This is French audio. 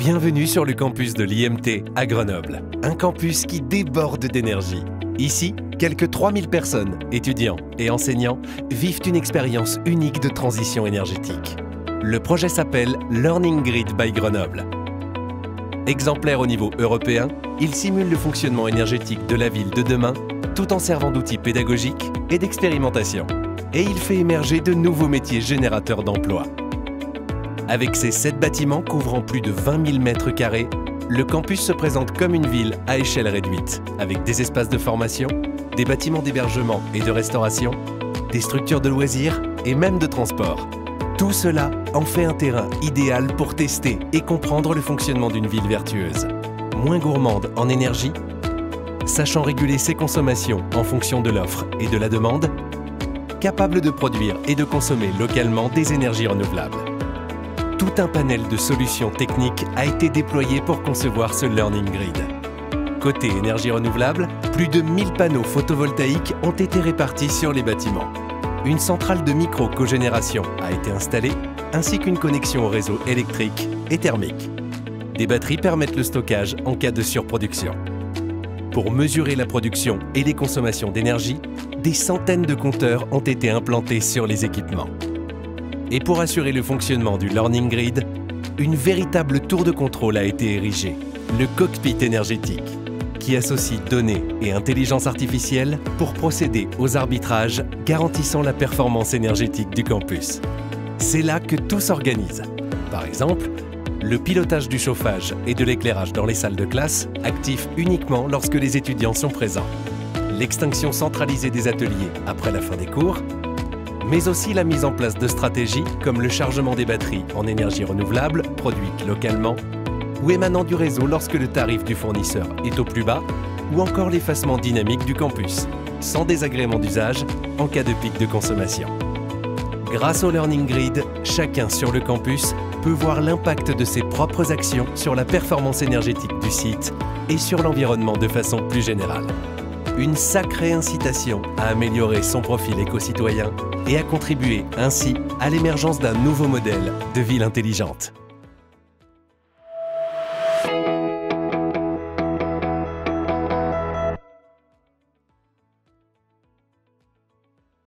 Bienvenue sur le campus de l'IMT à Grenoble, un campus qui déborde d'énergie. Ici, quelques 3000 personnes, étudiants et enseignants, vivent une expérience unique de transition énergétique. Le projet s'appelle Learning Grid by Grenoble. Exemplaire au niveau européen, il simule le fonctionnement énergétique de la ville de demain, tout en servant d'outil pédagogique et d'expérimentation. Et il fait émerger de nouveaux métiers générateurs d'emplois. Avec ses 7 bâtiments couvrant plus de 20 000 mètres carrés, le campus se présente comme une ville à échelle réduite, avec des espaces de formation, des bâtiments d'hébergement et de restauration, des structures de loisirs et même de transport. Tout cela en fait un terrain idéal pour tester et comprendre le fonctionnement d'une ville vertueuse. Moins gourmande en énergie, sachant réguler ses consommations en fonction de l'offre et de la demande, capable de produire et de consommer localement des énergies renouvelables. Tout un panel de solutions techniques a été déployé pour concevoir ce Learning Grid. Côté énergie renouvelable, plus de 1000 panneaux photovoltaïques ont été répartis sur les bâtiments. Une centrale de micro-cogénération a été installée, ainsi qu'une connexion au réseau électrique et thermique. Des batteries permettent le stockage en cas de surproduction. Pour mesurer la production et les consommations d'énergie, des centaines de compteurs ont été implantés sur les équipements. Et pour assurer le fonctionnement du Learning Grid, une véritable tour de contrôle a été érigée, le cockpit énergétique, qui associe données et intelligence artificielle pour procéder aux arbitrages garantissant la performance énergétique du campus. C'est là que tout s'organise. Par exemple, le pilotage du chauffage et de l'éclairage dans les salles de classe, actif uniquement lorsque les étudiants sont présents. L'extinction centralisée des ateliers après la fin des cours, mais aussi la mise en place de stratégies comme le chargement des batteries en énergie renouvelable produite localement ou émanant du réseau lorsque le tarif du fournisseur est au plus bas, ou encore l'effacement dynamique du campus, sans désagrément d'usage en cas de pic de consommation. Grâce au Learning Grid, chacun sur le campus peut voir l'impact de ses propres actions sur la performance énergétique du site et sur l'environnement de façon plus générale. Une sacrée incitation à améliorer son profil éco-citoyen et à contribuer ainsi à l'émergence d'un nouveau modèle de ville intelligente.